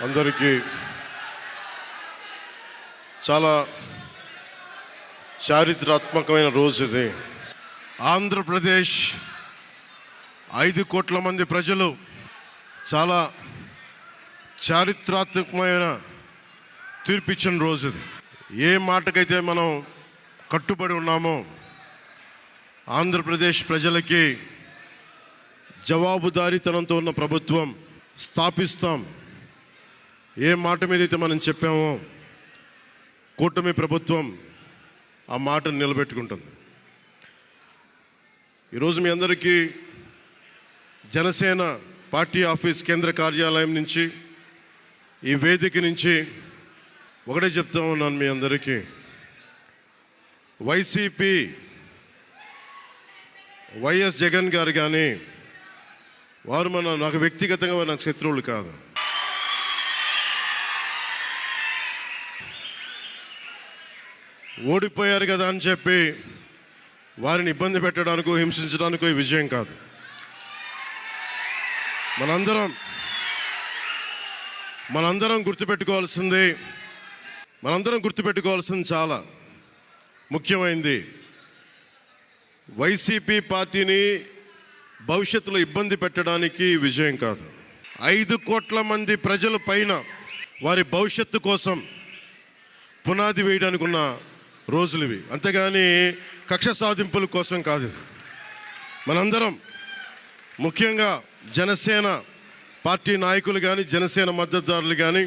అందరికీ చాలా చారిత్రాత్మకమైన రోజు ఇది. ఆంధ్రప్రదేశ్ 5 కోట్ల మంది ప్రజలు చాలా చారిత్రాత్మకమైన తీర్పిచ్చిన రోజు ఇది. ఏ మాటకైతే మనం కట్టుబడి ఉన్నామో ఆంధ్రప్రదేశ్ ప్రజలకి జవాబుదారీతనంతో ఉన్న ప్రభుత్వం స్థాపిస్తాం. ఏ మాట మీదైతే మనం చెప్పామో కూటమి ప్రభుత్వం ఆ మాటను నిలబెట్టుకుంటుంది. ఈరోజు మీ అందరికీ జనసేన పార్టీ ఆఫీస్ కేంద్ర కార్యాలయం నుంచి, ఈ వేదిక నుంచి ఒకటే చెప్తా ఉన్నాను మీ అందరికీ, వైసీపీ వైఎస్ జగన్ గారు కానీ వారు నాకు వ్యక్తిగతంగా నాకు శత్రువులు కాదు. ఓడిపోయారు కదా అని చెప్పి వారిని ఇబ్బంది పెట్టడానికో హింసించడానికో ఈ విజయం కాదు. మనందరం గుర్తుపెట్టుకోవాల్సింది చాలా ముఖ్యమైనది. వైసీపీ పార్టీని భవిష్యత్తులో ఇబ్బంది పెట్టడానికి విజయం కాదు. 5 కోట్ల మంది ప్రజల పైన వారి భవిష్యత్తు కోసం పునాది వేయడానికి ఉన్న రోజులు ఇవి, అంతేగాని కక్ష సాధింపుల కోసం కాదు. మనందరం ముఖ్యంగా జనసేన పార్టీ నాయకులు కానీ, జనసేన మద్దతుదారులు కానీ,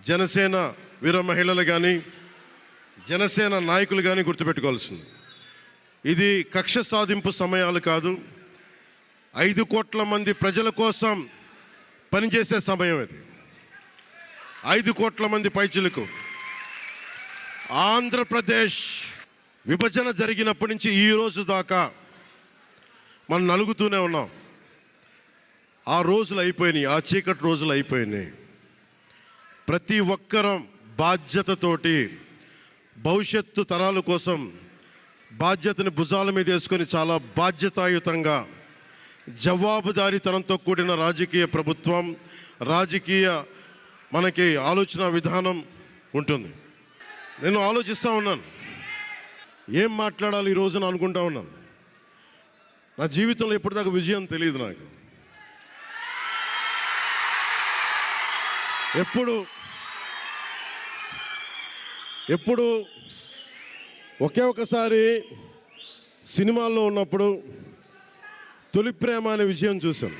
జనసేన వీర మహిళలు కానీ, జనసేన నాయకులు కానీ గుర్తుపెట్టుకోవాల్సింది, ఇది కక్ష సాధింపు సమయాలు కాదు. 5 కోట్ల మంది ప్రజల కోసం పనిచేసే సమయం ఇది. 5 కోట్ల మంది పైచిలకు ఆంధ్రప్రదేశ్ విభజన జరిగినప్పటి నుంచి ఈ రోజు దాకా మనం నలుగుతూనే ఉన్నాం. ఆ రోజులు అయిపోయినాయి, ఆ చీకటి రోజులు అయిపోయినాయి. ప్రతి ఒక్కరం బాధ్యతతోటి భవిష్యత్తు తరాల కోసం బాధ్యతని భుజాల మీద వేసుకొని చాలా బాధ్యతాయుతంగా జవాబుదారీతనంతో కూడిన రాజకీయ ప్రభుత్వం, రాజకీయ మనకి ఆలోచన విధానం ఉంటుంది. నేను ఆలోచిస్తూ ఉన్నాను, ఏం మాట్లాడాలి ఈ రోజున అనుకుంటా ఉన్నాను. నా జీవితంలో ఎప్పటిదాకా విజయం తెలియదు నాకు. ఎప్పుడు ఒకే ఒకసారి సినిమాల్లో ఉన్నప్పుడు తొలి ప్రేమ అనే విజయం చూశాను.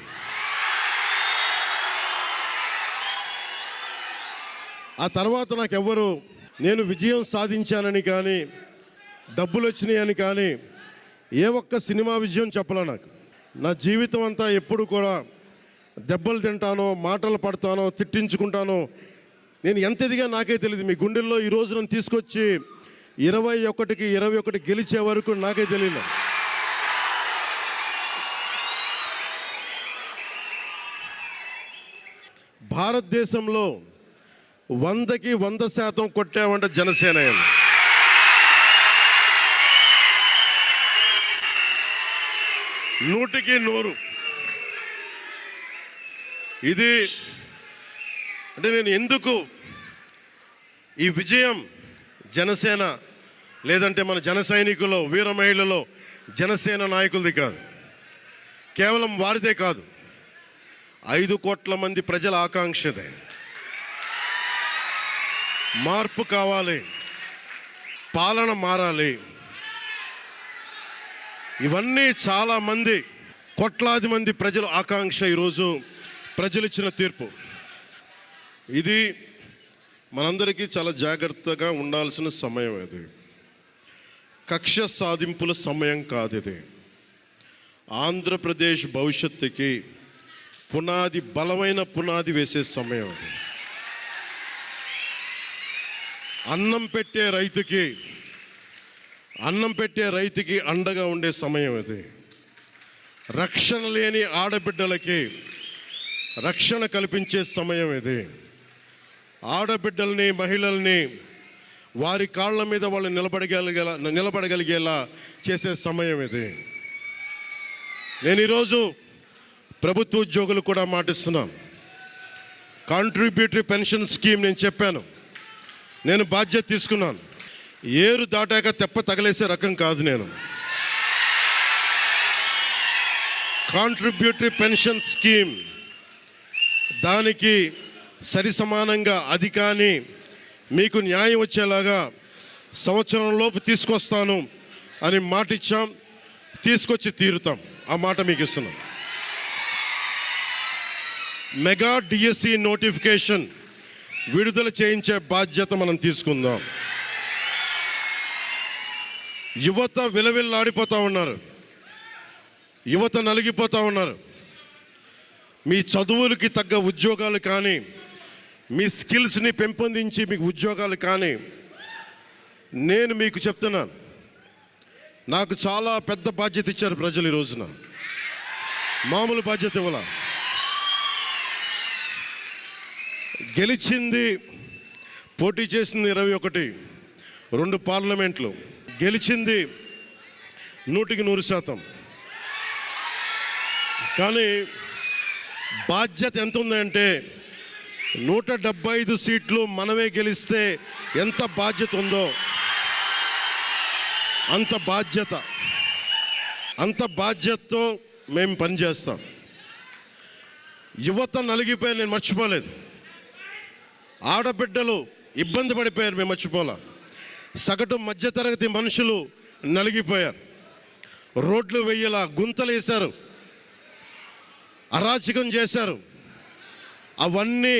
ఆ తర్వాత నాకెవ్వరు నేను విజయం సాధించానని కానీ, డబ్బులు వచ్చినాయని కానీ ఏ ఒక్క సినిమా విజయం చెప్పలే నాకు. నా జీవితం అంతా ఎప్పుడు కూడా దెబ్బలు తింటానో, మాటలు పడతానో, తిట్టించుకుంటానో, నేను ఎంత ఎదిగా నాకే తెలియదు. మీ గుండెల్లో ఈరోజు నన్ను తీసుకొచ్చి 21కి 21 గెలిచే వరకు నాకే తెలియదు. భారతదేశంలో 100కి 100% కొట్టామంటే జనసేన. 100కి 100. ఇది అంటే నేను ఎందుకు ఈ విజయం జనసేన లేదంటే మన జన సైనికులు, వీర మహిళలో జనసేన నాయకులది కాదు, కేవలం వారిదే కాదు, 5 కోట్ల మంది ప్రజల ఆకాంక్షదే. మార్పు కావాలి, పాలన మారాలి. ఇవన్నీ చాలామంది కోట్లాది మంది ప్రజల ఆకాంక్ష. ఈరోజు ప్రజలు ఇచ్చిన తీర్పు ఇది. మనందరికీ చాలా జాగ్రత్తగా ఉండాల్సిన సమయం ఇది. కక్ష సాధింపుల సమయం కాదు ఇది. ఆంధ్రప్రదేశ్ భవిష్యత్తుకి పునాది, బలమైన పునాది వేసే సమయం అది. అన్నం పెట్టే రైతుకి అండగా ఉండే సమయం ఇది. రక్షణ లేని ఆడబిడ్డలకి రక్షణ కల్పించే సమయం ఇది. ఆడబిడ్డల్ని, మహిళల్ని వారి కాళ్ళ మీద వాళ్ళు నిలబడగలిగేలా చేసే సమయం ఇది. నేను ఈరోజు ప్రభుత్వ ఉద్యోగులు కూడా మాటిస్తున్నాను, కాంట్రిబ్యూటరీ పెన్షన్ స్కీమ్ నేను చెప్పాను, నేను బాధ్యత తీసుకున్నాను. ఏరు దాటాక తెప్ప తగలేసే రకం కాదు నేను. కాంట్రిబ్యూటరీ పెన్షన్ స్కీమ్ దానికి సరి సమానంగా అది కానీ మీకు న్యాయం వచ్చేలాగా సంవత్సరంలోపు తీసుకొస్తాను అని మాట ఇచ్చాం, తీసుకొచ్చి తీరుతాం. ఆ మాట మీకు ఇస్తున్నాం. మెగా డిఎస్సి నోటిఫికేషన్ విడుదల చేయించే బాధ్యత మనం తీసుకుందాం. యువత విలవిల్లాడిపోతూ ఉన్నారు, యువత నలిగిపోతూ ఉన్నారు. మీ చదువులకి తగ్గ ఉద్యోగాలు కానీ, మీ స్కిల్స్ని పెంపొందించి మీకు ఉద్యోగాలు కానీ, నేను మీకు చెప్తున్నాను, నాకు చాలా పెద్ద బాధ్యత ఇచ్చారు ప్రజలు. ఈ రోజున మామూలు బాధ్యత ఇవ్వాల. గెలిచింది, పోటీ చేసింది 21, 2 పార్లమెంట్లు గెలిచింది 100%. కానీ బాధ్యత ఎంత ఉందంటే 175 సీట్లు మనమే గెలిస్తే ఎంత బాధ్యత ఉందో అంత బాధ్యతతో మేము పనిచేస్తాం. యువత నలిగిపోయి నేను మర్చిపోలేదు. ఆడబిడ్డలు ఇబ్బంది పడిపోయారు, మేము మర్చిపోలే. సగటు మధ్యతరగతి మనుషులు నలిగిపోయారు. రోడ్లు వెయ్యలా గుంతలు వేశారు, అరాచకం చేశారు. అవన్నీ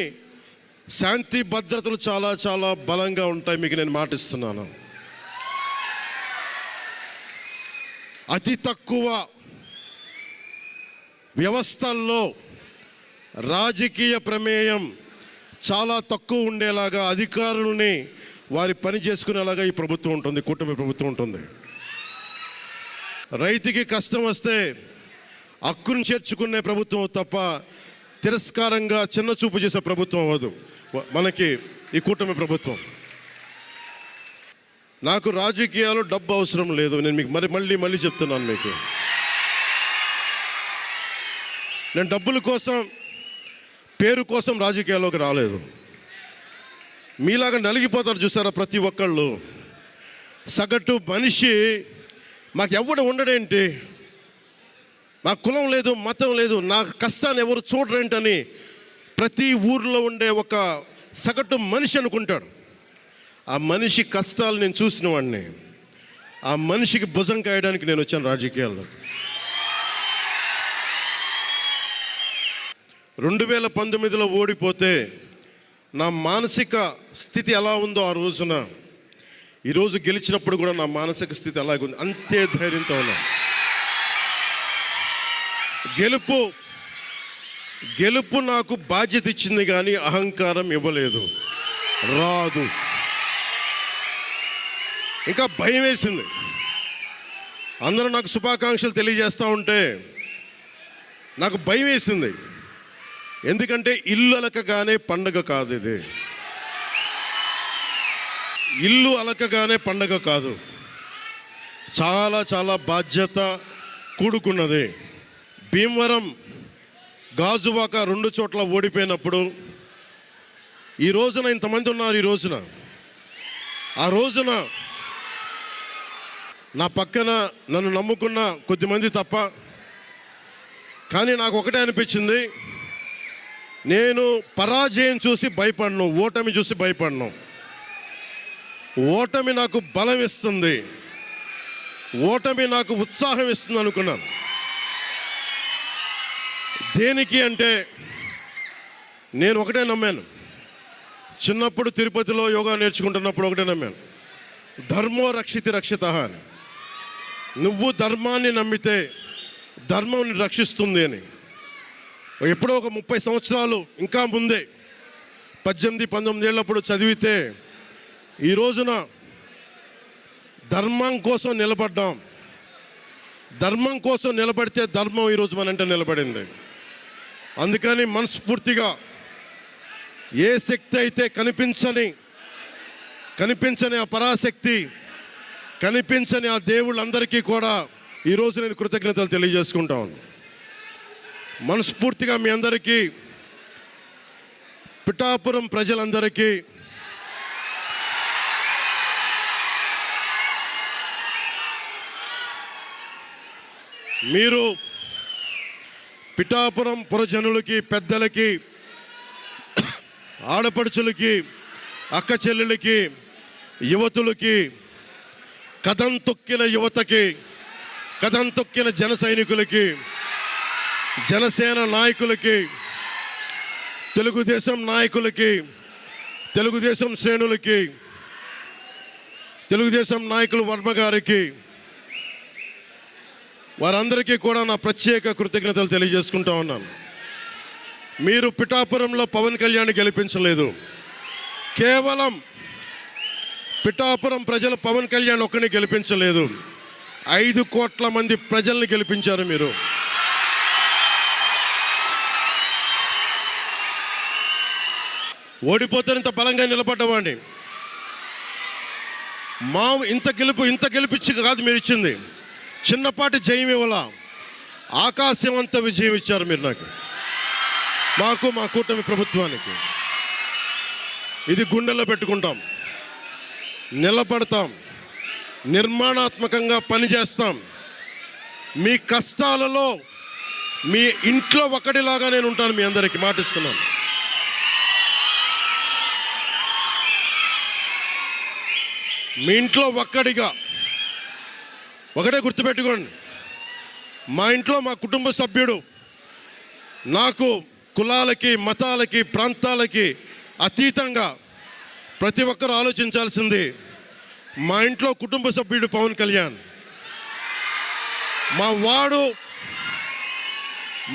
శాంతి భద్రతలు చాలా చాలా బలంగా ఉంటాయి, మీకు నేను మాటిస్తున్నాను. అతి తక్కువ వ్యవస్థల్లో రాజకీయ ప్రమేయం చాలా తక్కువ ఉండేలాగా, అధికారుల్ని వారి పని చేసుకునేలాగా ఈ ప్రభుత్వం ఉంటుంది, కూటమి ప్రభుత్వం ఉంటుంది. రైతుకి కష్టం వస్తే హక్కును చేర్చుకునే ప్రభుత్వం తప్ప తిరస్కారంగా చిన్న చూపు చేసే ప్రభుత్వం అవ్వదు మనకి ఈ కూటమి ప్రభుత్వం. నాకు రాజకీయాలు డబ్బు అవసరం లేదు. నేను మీకు మళ్ళీ చెప్తున్నాను, మీకు నేను డబ్బుల కోసం, పేరు కోసం రాజకీయాల్లోకి రాలేదు. మీలాగా నలిగిపోతారు చూసారా ప్రతి ఒక్కళ్ళు. సగటు మనిషి మాకు ఎవడు ఉండడేంటి, నా కులం లేదు, మతం లేదు, నా కష్టాన్ని ఎవరు చూడరేంటని ప్రతి ఊర్లో ఉండే ఒక సగటు మనిషి అనుకుంటాడు. ఆ మనిషి కష్టాలు నేను చూసిన వాడిని. ఆ మనిషికి భుజం కాయడానికి నేను వచ్చాను రాజకీయాల్లో. 2019లో ఓడిపోతే నా మానసిక స్థితి ఎలా ఉందో ఆ రోజున, ఈరోజు గెలిచినప్పుడు కూడా నా మానసిక స్థితి అలాగే ఉంది. అంతే ధైర్యంతో ఉన్నా. గెలుపు నాకు బాధ్యత ఇచ్చింది కానీ అహంకారం ఇవ్వలేదు, రాదు. ఇంకా భయం వేసింది. అందరూ నాకు శుభాకాంక్షలు తెలియజేస్తూ ఉంటే నాకు భయం వేసింది. ఎందుకంటే ఇల్లు అలకగానే పండగ కాదు ఇది. ఇల్లు అలకగానే పండగ కాదు, చాలా చాలా బాధ్యత కూడుకున్నది. భీమవరం, గాజువాక 2 చోట్ల ఓడిపోయినప్పుడు ఈ రోజున ఇంతమంది ఉన్నారు. ఈ రోజున, ఆ రోజున నా పక్కన నన్ను నమ్ముకున్న కొద్దిమంది తప్ప. కానీ నాకు ఒకటే అనిపించింది, నేను పరాజయం చూసి భయపడను, ఓటమి చూసి భయపడను. ఓటమి నాకు బలం ఇస్తుంది, ఓటమి నాకు ఉత్సాహం ఇస్తుంది అనుకున్నాను. దేనికి అంటే నేను ఒకటే నమ్మాను. చిన్నప్పుడు తిరుపతిలో యోగా నేర్చుకుంటున్నప్పుడు ఒకటే నమ్మాను, ధర్మో రక్షితి రక్షిత అని. నువ్వు ధర్మాన్ని నమ్మితే ధర్మం నిన్ను రక్షిస్తుంది అని. ఎప్పుడో ఒక 30 సంవత్సరాలు ఇంకా ముందే 18-19 ఏళ్ళప్పుడు చదివితే ఈ రోజున ధర్మం కోసం నిలబడ్డాం. ధర్మం కోసం నిలబడితే ధర్మం ఈరోజు మనంటే నిలబడింది. అందుకని మనస్ఫూర్తిగా ఏ శక్తి అయితే కనిపించని ఆ పరాశక్తి, కనిపించని ఆ దేవుళ్ళందరికీ కూడా ఈరోజు నేను కృతజ్ఞతలు తెలియజేసుకుంటాను. మనస్ఫూర్తిగా మీ అందరికీ పిఠాపురం ప్రజలందరికీ మీరు పిఠాపురం పురజనులకి, పెద్దలకి, ఆడపడుచులకి, అక్క చెల్లెలకి, యువతులకి, కథం తొక్కిన యువతకి, కథం తొక్కిన జన సైనికులకి, జనసేన నాయకులకి, తెలుగుదేశం నాయకులకి, తెలుగుదేశం శ్రేణులకి, తెలుగుదేశం నాయకులు వర్మ గారికి, వారందరికీ కూడా నా ప్రత్యేక కృతజ్ఞతలు తెలియజేసుకుంటా ఉన్నాను. మీరు పిఠాపురంలో పవన్ కళ్యాణ్ గెలిపించలేదు. కేవలం పిఠాపురం ప్రజలు పవన్ కళ్యాణ్ ఒక్కడిని గెలిపించలేదు, 5 కోట్ల మంది ప్రజల్ని గెలిపించారు మీరు. ఓడిపోతే ఇంత బలంగా నిలబడ్డవాడిని. మా ఇంత గెలిపించి కాదు మీరు ఇచ్చింది, చిన్నపాటి జయం ఇవ్వాల, ఆకాశం అంత విజయం ఇచ్చారు మీరు నాకు, మాకు, మా కూటమి ప్రభుత్వానికి. ఇది గుండెల్లో పెట్టుకుంటాం, నిలబడతాం, నిర్మాణాత్మకంగా పనిచేస్తాం. మీ కష్టాలలో మీ ఇంట్లో ఒకటిలాగా నేను ఉంటాను, మీ అందరికీ మాటిస్తున్నాను. మీ ఇంట్లో ఒక్కడిగా, ఒకటే గుర్తుపెట్టుకోండి, మా ఇంట్లో మా కుటుంబ సభ్యుడు. నాకు కులాలకి, మతాలకి, ప్రాంతాలకి అతీతంగా ప్రతి ఒక్కరు ఆలోచించాల్సింది, మా ఇంట్లో కుటుంబ సభ్యుడు పవన్ కళ్యాణ్.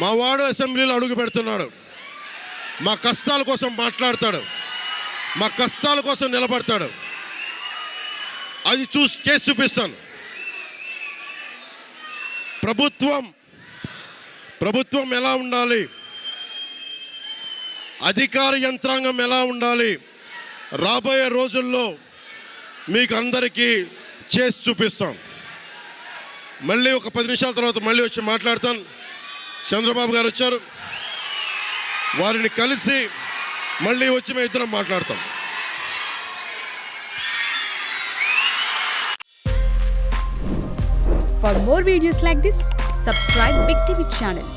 మా వాడు అసెంబ్లీలో అడుగు పెడుతున్నాడు, మా కష్టాల కోసం మాట్లాడతాడు, మా కష్టాల కోసం నిలబడతాడు. అది చేసి చూపిస్తాను. ప్రభుత్వం ఎలా ఉండాలి, అధికార యంత్రాంగం ఎలా ఉండాలి, రాబోయే రోజుల్లో మీకు అందరికీ చేసి చూపిస్తాం. మళ్ళీ ఒక 10 నిమిషాల తర్వాత మళ్ళీ వచ్చి మాట్లాడతాను. చంద్రబాబు గారు వచ్చారు, వారిని కలిసి మళ్ళీ వచ్చి మేము ఇద్దరం మాట్లాడతాం. For more videos like this, subscribe Big TV channel.